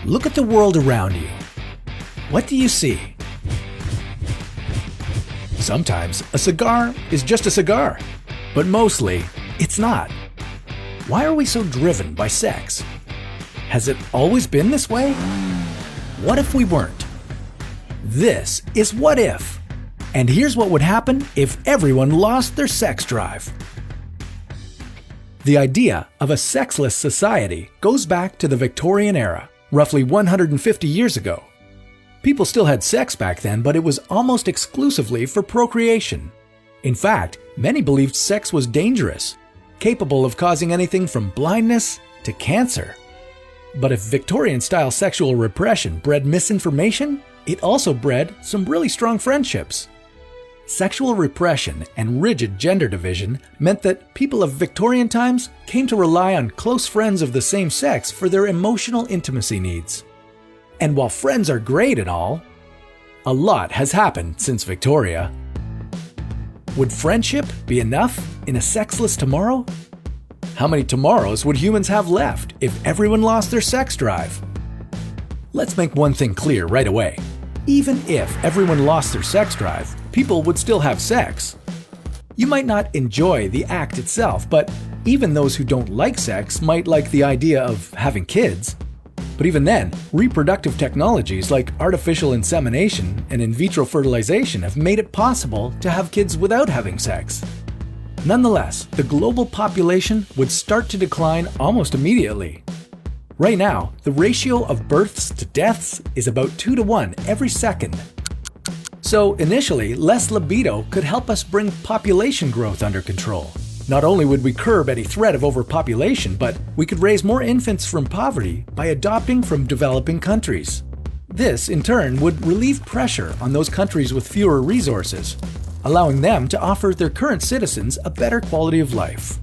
Look at the world around you. What do you see? Sometimes a cigar is just a cigar, but mostly it's not. Why are we so driven by sex? Has it always been this way? What if we weren't? This is What If. And here's what would happen if everyone lost their sex drive. The idea of a sexless society goes back to the Victorian era, roughly 150 years ago. People still had sex back then, but it was almost exclusively for procreation. In fact, many believed sex was dangerous, capable of causing anything from blindness to cancer. But if Victorian-style sexual repression bred misinformation, it also bred some really strong friendships. Sexual repression and rigid gender division meant that people of Victorian times came to rely on close friends of the same sex for their emotional intimacy needs. And while friends are great and all, a lot has happened since Victoria. Would friendship be enough in a sexless tomorrow? How many tomorrows would humans have left if everyone lost their sex drive? Let's make one thing clear right away. Even if everyone lost their sex drive, people would still have sex. You might not enjoy the act itself, but even those who don't like sex might like the idea of having kids. But even then, reproductive technologies like artificial insemination and in vitro fertilization have made it possible to have kids without having sex. Nonetheless, the global population would start to decline almost immediately. Right now, the ratio of births to deaths is about 2 to 1 every second. So initially, less libido could help us bring population growth under control. Not only would we curb any threat of overpopulation, but we could raise more infants from poverty by adopting from developing countries. This, in turn, would relieve pressure on those countries with fewer resources, allowing them to offer their current citizens a better quality of life.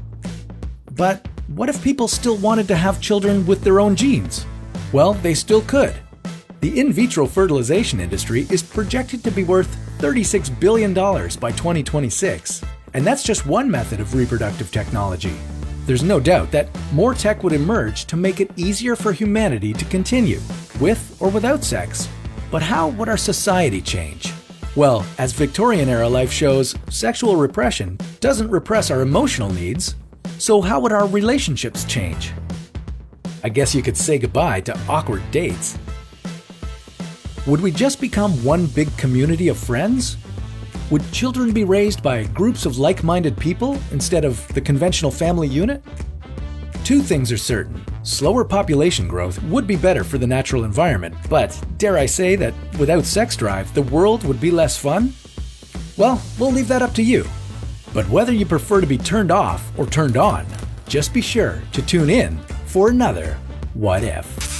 But what if people still wanted to have children with their own genes? Well, they still could. The in vitro fertilization industry is projected to be worth $36 billion by 2026, and that's just one method of reproductive technology. There's no doubt that more tech would emerge to make it easier for humanity to continue, with or without sex. But how would our society change? Well, as Victorian-era life shows, sexual repression doesn't repress our emotional needs. So how would our relationships change? I guess you could say goodbye to awkward dates. Would we just become one big community of friends? Would children be raised by groups of like-minded people instead of the conventional family unit? Two things are certain. Slower population growth would be better for the natural environment, but dare I say that without sex drive, the world would be less fun? Well, we'll leave that up to you. But whether you prefer to be turned off or turned on, just be sure to tune in for another What If.